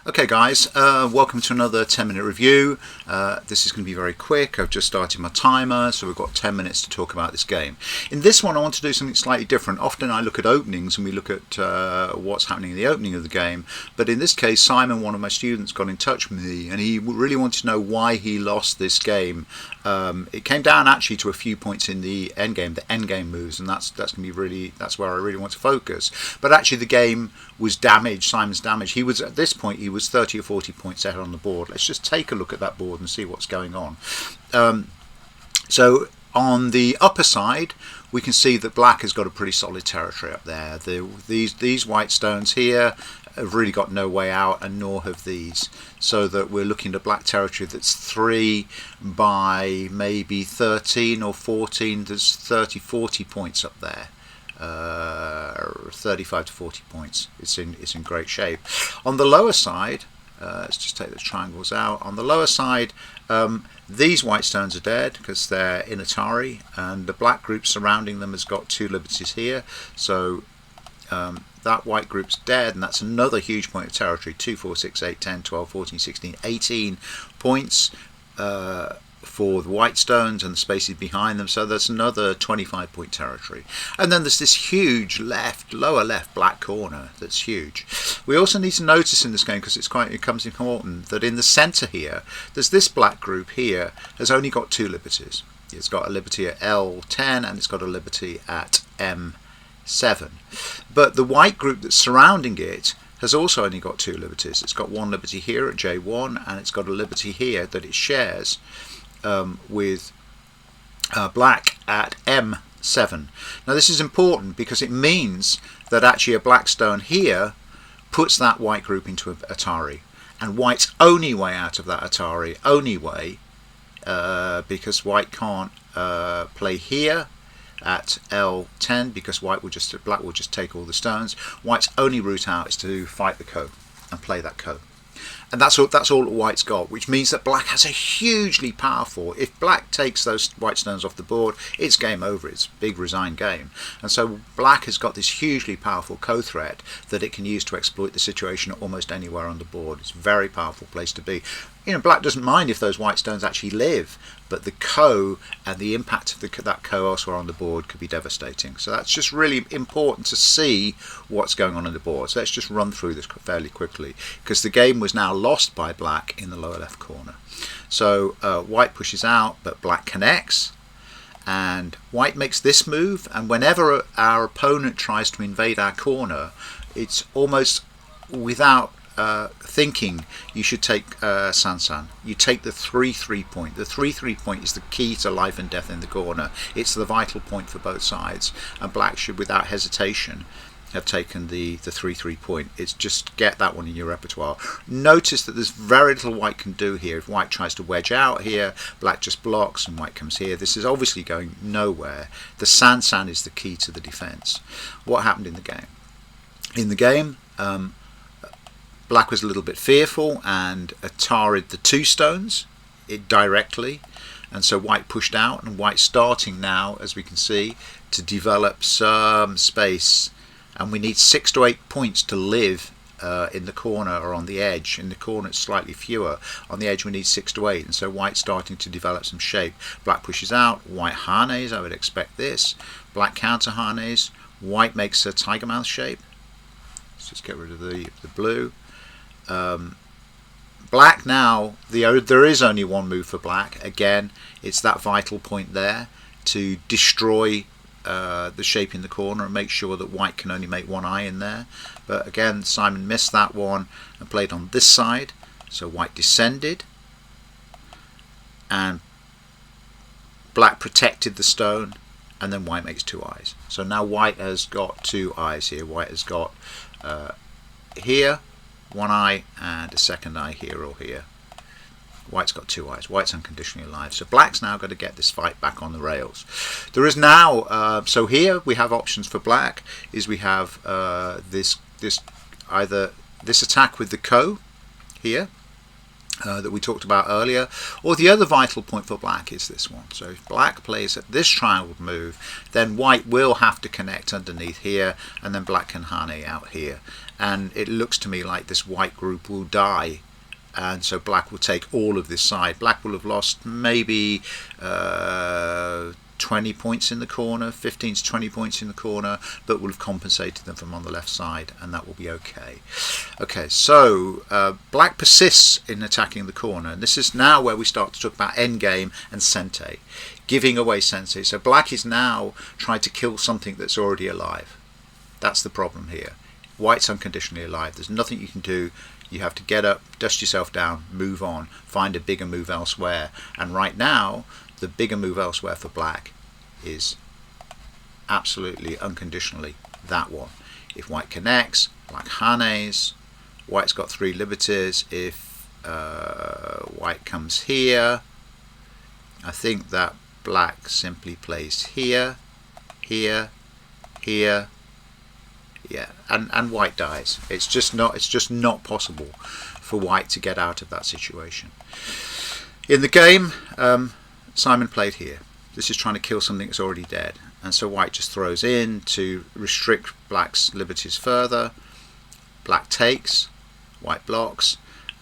Okay guys, welcome to another 10-minute review. This is going to be very quick. I've just started my timer, so we've got 10 minutes to talk about this game. In this one I want to do something slightly different. Often I look at openings and we look at what's happening in the opening of the game, but in this case Simon, one of my students, got in touch with me and he really wanted to know why he lost this game. It came down actually to a few points in the endgame moves, and that's where I really want to focus. But actually the game was damaged. Simon's damaged. At this point he was 30 or 40 points ahead on the board. Let's just take a look at that board and see what's going on. So on the upper side we can see that black has got a pretty solid territory up there. These white stones here have really got no way out, and nor have these, so that we're looking at black territory that's 3 by maybe 13 or 14. There's 30-40 points up there. 35 to 40 points. It's in great shape. On the lower side, let's just take those triangles out. On the lower side, these white stones are dead because they're in Atari, and the black group surrounding them has got 2 liberties here. So that white group's dead, and that's another huge point of territory. 2, 4, 6, 8, 10, 12, 14, 16, 18 points for the white stones and the spaces behind them, so that's another 25 point territory. And then there's this huge lower left black corner that's huge. We also need to notice in this game, because it becomes important, that in the center here there's this black group here has only got 2 liberties. It's got a liberty at L10 and it's got a liberty at M7, but the white group that's surrounding it has also only got 2 liberties. It's got 1 liberty here at J1, and it's got a liberty here that it shares with black at M7. Now this is important because it means that actually a black stone here puts that white group into Atari, and white's only way out of that Atari, because white can't play here at L10 because black will just take all the stones. White's only route out is to fight the ko and play that ko. And that's all that white's got, which means that black has a hugely powerful, if black takes those white stones off the board, it's game over. It's a big resigned game. And so black has got this hugely powerful ko threat that it can use to exploit the situation almost anywhere on the board. It's a very powerful place to be. Black doesn't mind if those white stones actually live, but the ko and the impact of that ko elsewhere on the board could be devastating. So that's just really important to see what's going on the board. So let's just run through this fairly quickly, because the game was now lost by black in the lower left corner. So white pushes out, but black connects, and white makes this move, and whenever our opponent tries to invade our corner, it's almost without thinking you should take Sansan. You take the 3-3 point. The 3-3 point is the key to life and death in the corner. It's the vital point for both sides, and black should without hesitation have taken the 3-3 point. It's just get that one in your repertoire. Notice that there's very little white can do here. If white tries to wedge out here, black just blocks and white comes here. This is obviously going nowhere. The Sansan is the key to the defense. What happened in the game? In the game, black was a little bit fearful and Atari'd the 2 stones directly, and so white pushed out, and white starting now, as we can see, to develop some space, and we need 6 to 8 points to live in the corner or on the edge. In the corner it's slightly fewer. On the edge we need 6 to 8, and so white's starting to develop some shape. Black pushes out, white harness, I would expect this. Black counter harness, white makes a tiger mouth shape. Let's just get rid of the blue. Black now, there is only one move for black. Again, it's that vital point there to destroy the shape in the corner and make sure that white can only make 1 eye in there. But again, Simon missed that one and played on this side, so white descended and black protected the stone, and then white makes 2 eyes. So now white has got 2 eyes here. White has got here 1 eye and a 2nd eye here or here. White's got 2 eyes. White's unconditionally alive. So black's now got to get this fight back on the rails. There is now, so here we have options for black. We have either this attack with the ko here, that we talked about earlier. Or the other vital point for black is this one. So if black plays at this triangle move, then white will have to connect underneath here, and then black can hane out here. And it looks to me like this white group will die, and so black will take all of this side. Black will have lost maybe 20 points in the corner, 15 to 20 points in the corner, but will have compensated them from on the left side, and that will be okay. Okay, so black persists in attacking the corner, and this is now where we start to talk about endgame and sente, giving away sente. So black is now trying to kill something that's already alive. That's the problem here. White's unconditionally alive. There's nothing you can do. You have to get up, dust yourself down, move on, find a bigger move elsewhere. And right now, the bigger move elsewhere for black is absolutely unconditionally that one. If white connects, black hanes. White's got 3 liberties. If white comes here, I think that black simply plays here, here, here. Yeah, and white dies. It's just not possible for white to get out of that situation. In the game, Simon played here. This is trying to kill something that's already dead, and so white just throws in to restrict black's liberties further. Black takes, white blocks,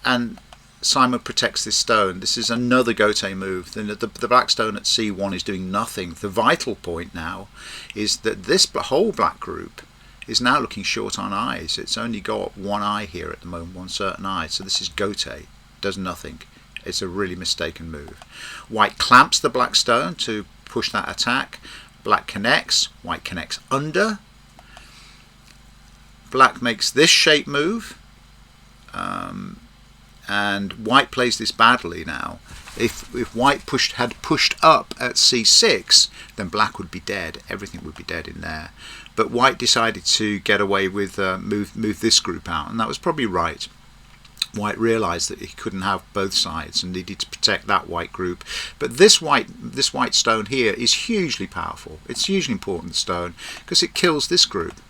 and Simon protects this stone. This is another gote move. The black stone at C1 is doing nothing. The vital point now is that this whole black group is now looking short on eyes. It's only got one eye here at the moment, one certain eye. So this is gote, does nothing. It's a really mistaken move. White clamps the black stone to push that attack. Black connects. White connects under. Black makes this shape move. And white plays this badly now. If white had pushed up at C6, then black would be dead. Everything would be dead in there. But white decided to get away with move this group out, and that was probably right. White realised that he couldn't have both sides and needed to protect that white group. But this white stone here is hugely powerful. It's hugely important stone because it kills this group.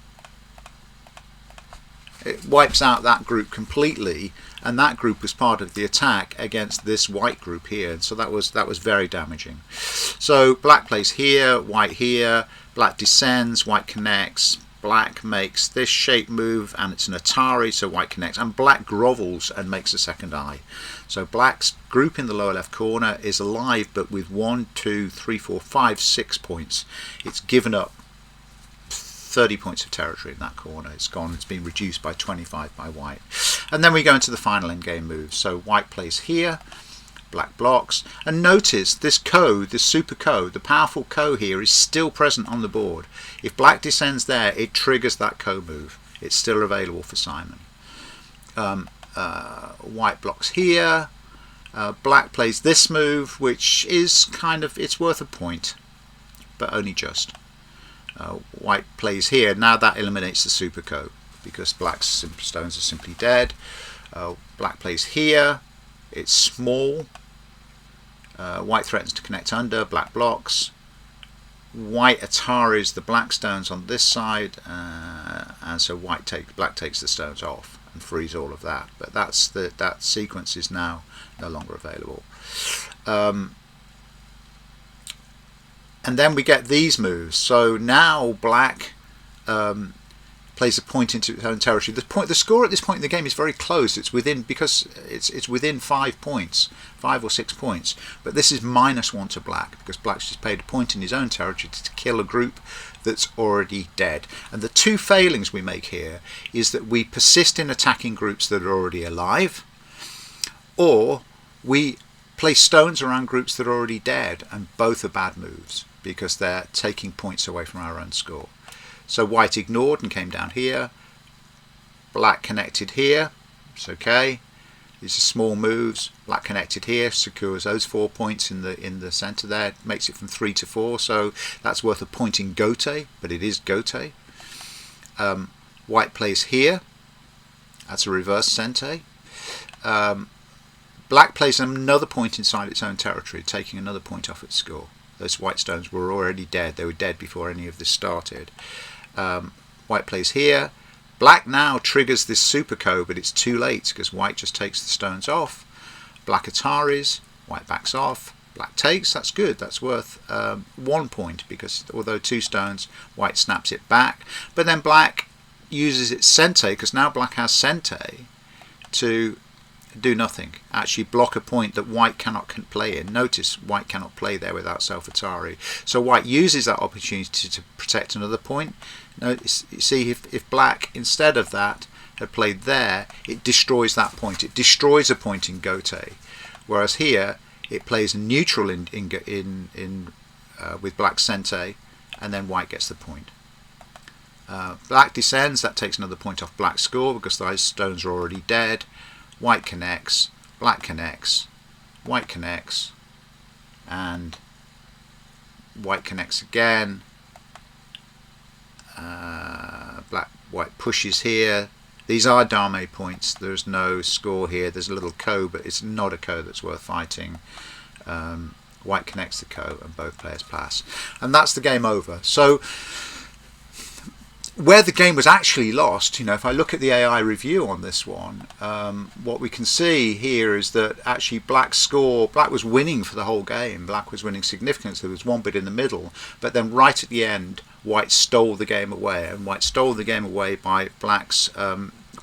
It wipes out that group completely, and that group was part of the attack against this white group here. So that was very damaging. So black plays here, white here. Black descends, white connects. Black makes this shape move, and it's an Atari, so white connects. And black grovels and makes a second eye. So black's group in the lower left corner is alive, but with 1, 2, 3, 4, 5, 6 points. It's given up 30 points of territory in that corner. It's gone. It's been reduced by 25 by white. And then we go into the final endgame move. So white plays here. Black blocks, and notice this ko, this super ko, the powerful ko here is still present on the board. If black descends there, it triggers that ko move. It's still available for Simon. White blocks here. Black plays this move, which is it's worth a point, but only just. White plays here. Now that eliminates the super ko because black's stones are simply dead. Black plays here. It's small. White threatens to connect under. Black blocks. White Ataris the black stones on this side, and so black takes the stones off and frees all of that. But that sequence is now no longer available. And then we get these moves. So now black plays a point into its own territory. The score at this point in the game is very close. It's within, because it's within 5 points, 5 or 6 points. But this is -1 to black because black's just paid a point in his own territory to kill a group that's already dead. And the two failings we make here is that we persist in attacking groups that are already alive, or we place stones around groups that are already dead, and both are bad moves because they're taking points away from our own score. So white ignored and came down here. Black connected here. It's okay. These are small moves. Black connected here, secures those 4 points in the centre there. Makes it from 3 to 4. So that's worth a point in gote, but it is gote. White plays here. That's a reverse sente. Black plays another point inside its own territory, taking another point off its score. Those white stones were already dead. They were dead before any of this started. White plays here. Black now triggers this super ko, but it's too late because white just takes the stones off. Black Ataris, white backs off, black takes, that's good, that's worth 1 point, because although 2 stones, white snaps it back. But then black uses its sente, because now black has sente, to do nothing, actually block a point that white cannot play in. Notice white cannot play there without self-atari. So white uses that opportunity to protect another point. Notice, you see, if black instead of that had played there, it destroys that point. It destroys a point in Gote. Whereas here it plays neutral with black sente, and then white gets the point. Black descends, that takes another point off black's score because those stones are already dead. White connects, black connects, white connects, and white connects again. White pushes here. These are dame points. There's no score here. There's a little ko, but it's not a ko that's worth fighting. White connects the ko, and both players pass, and that's the game over. So where the game was actually lost, if I look at the AI review on this one, what we can see here is that actually black was winning for the whole game. Black was winning significantly. There was one bit in the middle, but then right at the end, white stole the game away, and white stole the game away by black's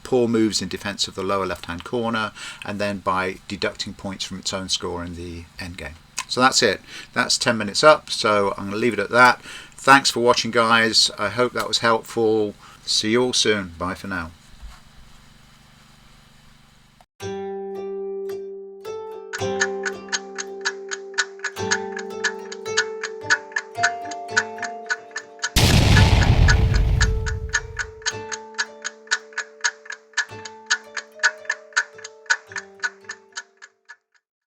poor moves in defense of the lower left-hand corner, and then by deducting points from its own score in the endgame. So that's it. That's 10 minutes up, so I'm going to leave it at that. Thanks for watching, guys. I hope that was helpful. See you all soon. Bye for now.